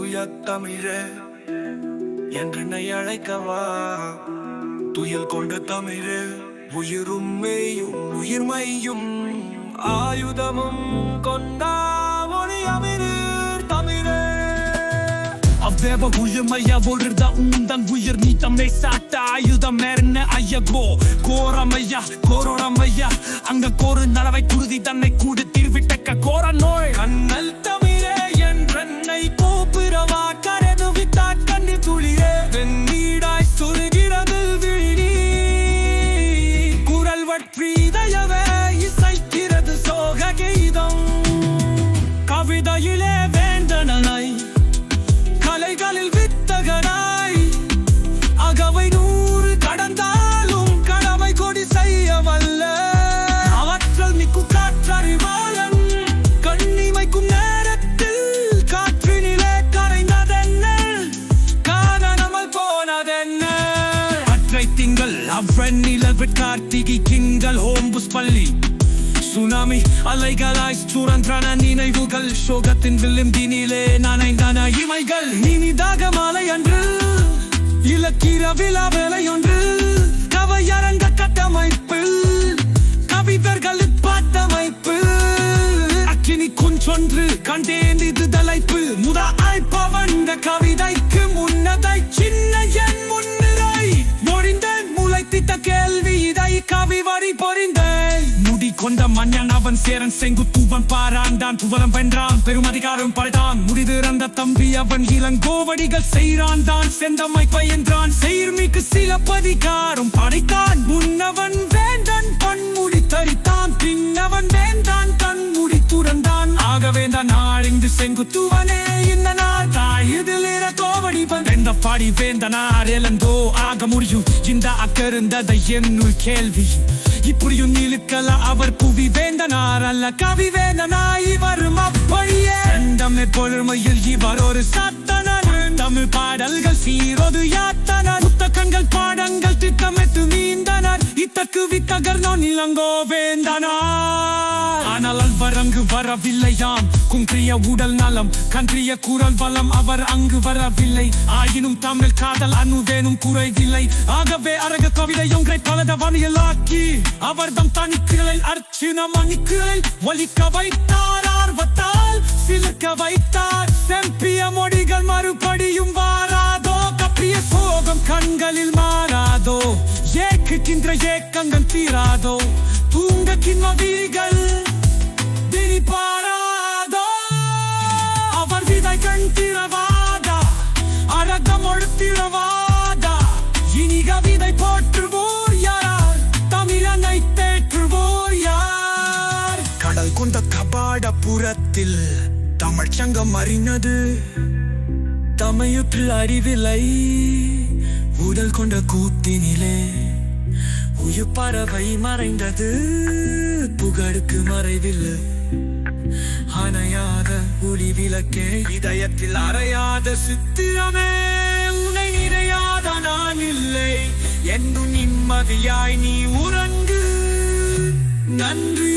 தூய தமிழே என்றென்னை அழைக்கவா. துயில் கொண்ட தமிழே உயிரும் மெய்யும் உயிர்மையும் ஆயுதமும் கொண்டா மொழி அமிரு தமிழே. Aveva uljumaya vorda undan buyur ni tamay sata ayuda merne ayagbo koramaya kororamaya anga koru nalavai kurudi tannai kudu tirvittakka kora noy கண்ணல் தமிழே என்றென்னை கூப்பிடவா கரது விட்டா கண்ணி துளியே வெண்ணீடாய் சொல்கிறது விழி குரல் வற்றி தயவே இசைக்கிறது சோக கீதம் கவிதையிலே வேந்தனாய் கலைகளில் வித்தகனாய் அகவை 100 கடந்தாலும் கடமை கொடி செய்ய வல்ல அவற்றல் மிக்கும் காற்றறிவாளன் கண்ணிமைக்கும் நேரத்தில் காற்றினிலே கரைந்ததென்ன காரணமல் போனதென்ன அற்றை திங்கள் அவ்வெண்ணிலல் கார்த்திகை திங்கள் ஹோம்புஸ் பள்ளி சுனாமி அலைகளாய் சுரன்றன நினைவுகள் சோகத்தின் விளிம்பினிலே நனைந்தன இமைகள் இனிதாக மாலை அன்று இலக்கிற விழா வேலையொன்று கவையரங்க கட்டமைப்பு கவிஞர்கள் பாட்டமைப்பு அக்கினி குஞ்சொன்று கண்டேன் இது தலைப்பு முதல் பவந்த கவிதைக்கு முன்னதை சின்ன என் முன்னிலை மொழிந்தேன் முளைத்திட்ட கேள்வி இதை கவி வரி பொறிந்தேன் முடி கொண்ட மன்னன் அவன் சேரன் செங்குத்துவன் பாராண்டான் புவலம் வென்றான் பெருமதிகாரம் படைத்தான் முடிதிறந்த தம்பி அவன் இளங்கோவடிகள் செய்றான் தான் செந்தம்மை பயின்றான் செயிர்மிக்கு சிலப்பதிகாரம் படைத்தான் முன்னவன் வேந்தன் பன்முடி தரித்தான் பின்னவன் வேந்தான் கண்முடி துறந்தான் ஆகவேந்தான் நாளிந்து செங்குத்துவனே இந்த நாள் தாய் இதில் கோவடி வெந்த பாடி வேந்தனார் எலந்தோ ஆக முடியும் இந்த அக்கருந்ததை என்னுள் கேள்வி இப்படியும் நிலுக்கல அவர் புவி வேந்தனார் அல்ல கவி வேந்தனாய் இவரும் அப்படியே செந்தமிழ் பொழுமையில் இவர் ஒரு சத்தனர் தமிழ் பாடல்கள் சீரொது யாத்தனர் புத்தகங்கள் பாடங்கள் திட்டமிட்டு நீந்தனர் இத்தக்கு வித்தகர் நான் இளங்கோ வேந்தனார் ஆனால் அவர் அங்கு வரவில்லையாம் குன்றிய உடல் நலம் கன்றிய குரல் வளம் அவர் அங்கு வரவில்லை ஆயினும் தமிழ் காதல் அணுவேனும் குறைவில்லை ஆகவே அரக கவிதை ஒன்றை பலதவனியலாக்கி அவர் தம் தனிக்குரலில் அர்ச்சன மணிக்குரல் ஒலிக்க வைத்தார் ஆர்வத்தால் சிலுக்க வைத்தார் செம்பிய மொழிகள் மறுபடியும் வாராதோ கப்பிய சோகம் கண்களில் மாறாதோ ஏக்குகின்ற ஏக்கங்கள் தீராதோ தூங்க கிண்மதிகள் திரி பாராதோ அவர் விதை கண் திறவாதா அரகம் ஒழுத்திரவாதா இனி கவிதை போற்றுவோர் யார் தமிழனை தேற்றுவோர் யார் கடல் கொண்ட கபாடபுரத்தில் தமிழ் சங்கம் அறிந்தது தமையுற்று அறிவில்லை உடல் கொண்ட கூத்தினிலே உயிர் பறவை மறைந்தது புகழுக்கு மறைவில்லை அணையாத ஒளி விளக்கே இதயத்தில் அறையாத சித்திரமே உன்னை நிறையாத நான் இல்லை என்னும் நிம்மதியாய் நீ உறங்கு நன்றி.